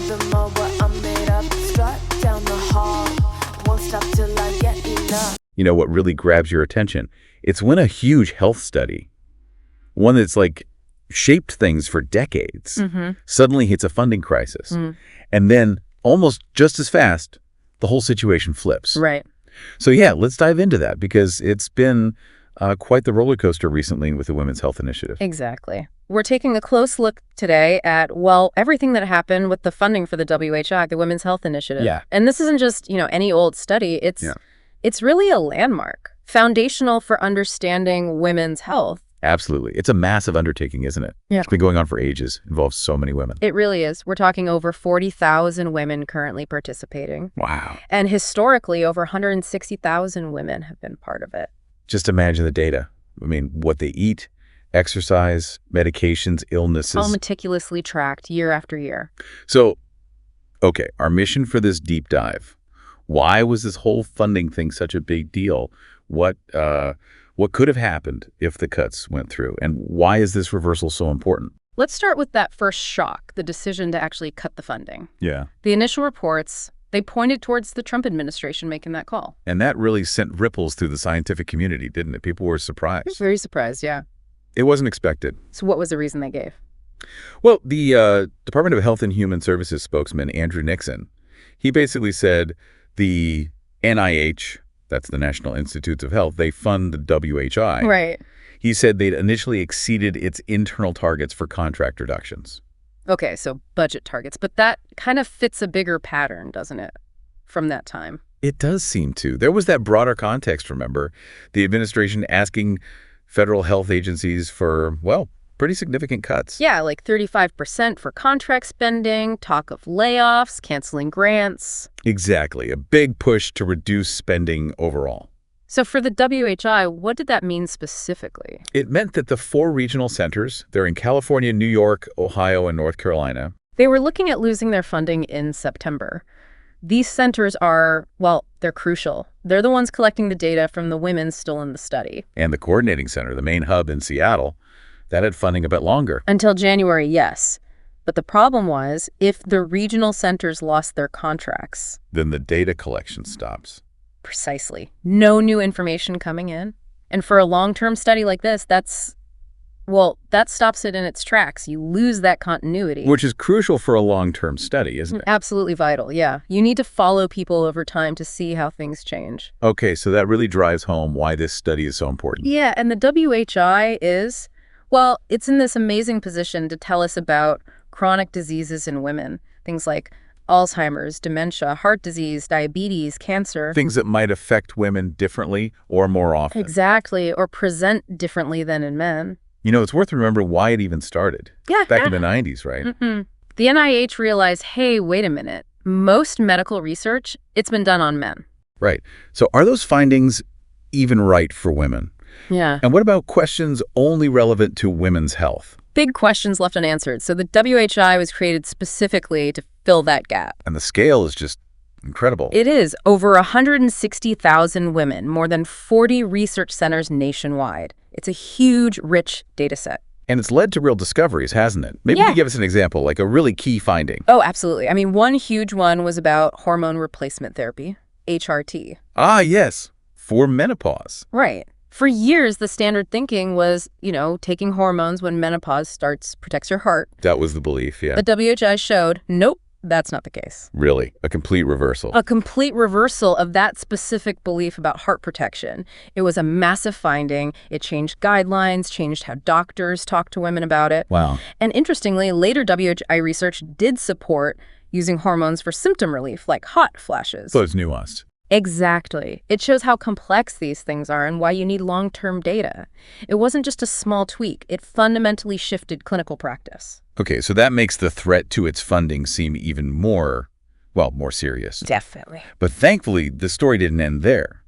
them all what I'm made up. Strut down the hall, won't stop till I get enough. You know what really grabs your attention? It's when a huge health study, one that's like shaped things for decades, suddenly hits a funding crisis. And then almost just as fast, the whole situation flips. Right. So yeah, let's dive into that because it's been quite the roller coaster recently with the Women's Health Initiative. Exactly. We're taking a close look today at, well, everything that happened with the funding for the WHI, the Women's Health Initiative. Yeah. And this isn't just, any old study. It's really a landmark, foundational for understanding women's health. Absolutely. It's a massive undertaking, isn't it? Yeah. It's been going on for ages, involves so many women. It really is. We're talking over 40,000 women currently participating. Wow. And historically, over 160,000 women have been part of it. Just imagine the data. I mean, what they eat, exercise, medications, illnesses. All meticulously tracked year after year. So, okay, our mission for this deep dive. Why was this whole funding thing such a big deal? What could have happened if the cuts went through? And why is this reversal so important? Let's start with that first shock, the decision to actually cut the funding. Yeah. The initial reports, they pointed towards the Trump administration making that call. And that really sent ripples through the scientific community, didn't it? People were surprised. Very surprised, yeah. It wasn't expected. So what was the reason they gave? Well, the Department of Health and Human Services spokesman, Andrew Nixon, he basically said the NIH, that's the National Institutes of Health, they fund the WHI. Right. He said they'd initially exceeded its internal targets for contract reductions. Okay, so budget targets. But that kind of fits a bigger pattern, doesn't it, from that time? It does seem to. There was that broader context, remember? The administration asking federal health agencies for, well, pretty significant cuts. Yeah, like 35% for contract spending, talk of layoffs, canceling grants. Exactly. A big push to reduce spending overall. So for the WHI, what did that mean specifically? It meant that the 4 regional centers, they're in California, New York, Ohio, and North Carolina. They were looking at losing their funding in September. These centers are, well, they're crucial. They're the ones collecting the data from the women still in the study. And the coordinating center, the main hub in Seattle, that had funding a bit longer. Until January, yes. But the problem was, if the regional centers lost their contracts. Then the data collection stops. Precisely. No new information coming in. And for a long-term study like this, that stops it in its tracks. You lose that continuity. Which is crucial for a long-term study, isn't it? Absolutely vital, yeah. You need to follow people over time to see how things change. Okay, so that really drives home why this study is so important. Yeah, and the WHI is, well, it's in this amazing position to tell us about chronic diseases in women. Things like Alzheimer's, dementia, heart disease, diabetes, cancer. Things that might affect women differently or more often. Exactly, or present differently than in men. You know, it's worth remembering why it even started. Yeah. Back in the 90s, right? The NIH realized, hey, wait a minute. Most medical research, it's been done on men. Right. So are those findings even right for women? Yeah. And what about questions only relevant to women's health? Big questions left unanswered. So the WHI was created specifically to fill that gap. And the scale is just incredible. It is. Over 160,000 women, more than 40 research centers nationwide. It's a huge, rich data set. And it's led to real discoveries, hasn't it? Maybe you could give us an example, like a really key finding. Oh, absolutely. I mean, one huge one was about hormone replacement therapy, HRT. Ah, yes, for menopause. Right. For years, the standard thinking was, taking hormones when menopause starts protects your heart. That was the belief, yeah. The WHI showed, nope, that's not the case. Really? A complete reversal? A complete reversal of that specific belief about heart protection. It was a massive finding. It changed guidelines, changed how doctors talk to women about it. Wow. And interestingly, later WHI research did support using hormones for symptom relief, like hot flashes. So it's nuanced. Exactly. It shows how complex these things are and why you need long-term data. It wasn't just a small tweak. It fundamentally shifted clinical practice. Okay, so that makes the threat to its funding seem even more serious. Definitely. But thankfully, the story didn't end there.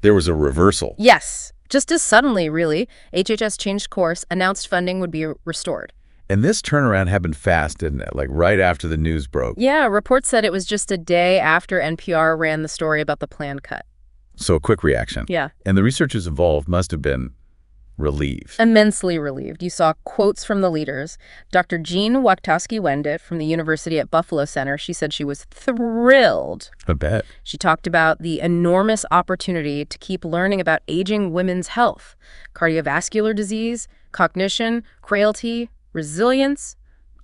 There was a reversal. Yes. Just as suddenly, really, HHS changed course, announced funding would be restored. And this turnaround happened fast, didn't it? Like right after the news broke. Yeah, reports said it was just a day after NPR ran the story about the planned cut. So a quick reaction. Yeah. And the researchers involved must have been, relieved. Immensely relieved. You saw quotes from the leaders. Dr. Jean Wachtowski-Wendt from the University at Buffalo Center, she said she was thrilled. I bet. She talked about the enormous opportunity to keep learning about aging women's health, cardiovascular disease, cognition, frailty, resilience,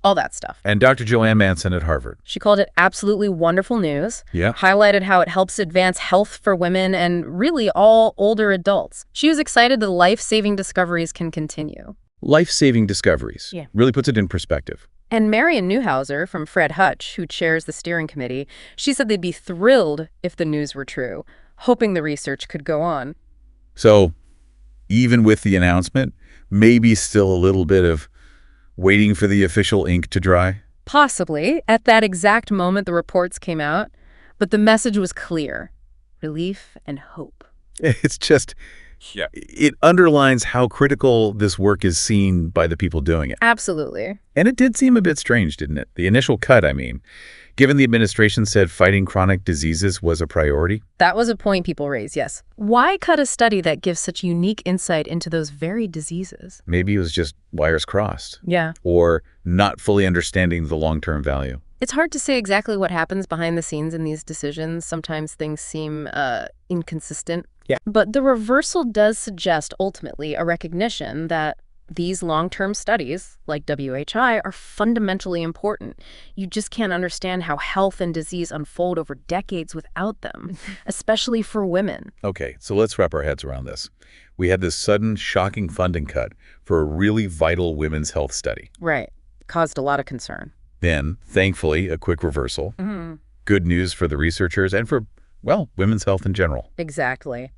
all that stuff. And Dr. Joanne Manson at Harvard. She called it absolutely wonderful news, Yeah. highlighted how it helps advance health for women and really all older adults. She was excited the life-saving discoveries can continue. Life-saving discoveries. Yeah. Really puts it in perspective. And Marion Newhouser from Fred Hutch, who chairs the steering committee, she said they'd be thrilled if the news were true, hoping the research could go on. So even with the announcement, maybe still a little bit of waiting for the official ink to dry? Possibly. At that exact moment, the reports came out, but the message was clear. Relief and hope. It's just, it underlines how critical this work is seen by the people doing it. Absolutely. And it did seem a bit strange, didn't it? The initial cut, I mean. Given the administration said fighting chronic diseases was a priority. That was a point people raised, yes. Why cut a study that gives such unique insight into those very diseases? Maybe it was just wires crossed. Yeah. Or not fully understanding the long-term value. It's hard to say exactly what happens behind the scenes in these decisions. Sometimes things seem inconsistent. Yeah. But the reversal does suggest ultimately a recognition that these long-term studies, like WHI, are fundamentally important. You just can't understand how health and disease unfold over decades without them, especially for women. Okay, so let's wrap our heads around this. We had this sudden, shocking funding cut for a really vital women's health study. Right. Caused a lot of concern. Then, thankfully, a quick reversal. Mm-hmm. Good news for the researchers and for, well, women's health in general. Exactly.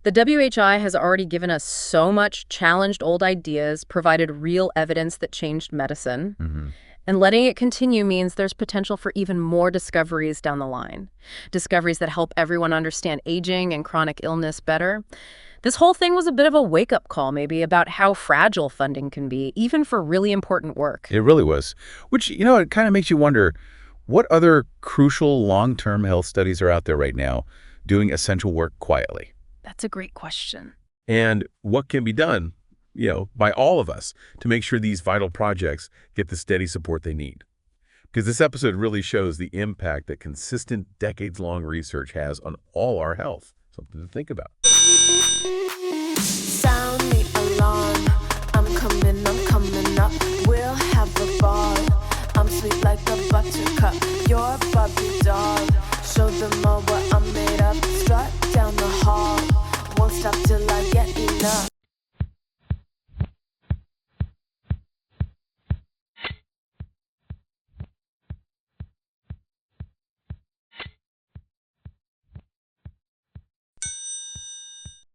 The WHI has already given us so much, challenged old ideas, provided real evidence that changed medicine. Mm-hmm. And letting it continue means there's potential for even more discoveries down the line. Discoveries that help everyone understand aging and chronic illness better. This whole thing was a bit of a wake-up call, maybe, about how fragile funding can be, even for really important work. It really was. Which, it kind of makes you wonder, what other crucial long-term health studies are out there right now doing essential work quietly? That's a great question. And what can be done, by all of us to make sure these vital projects get the steady support they need? Because this episode really shows the impact that consistent decades-long research has on all our health. Something to think about. Sound the alarm. I'm coming up. We'll have a ball. I'm sweet like a buttercup. You're Bobby doll. Show them all what I'm made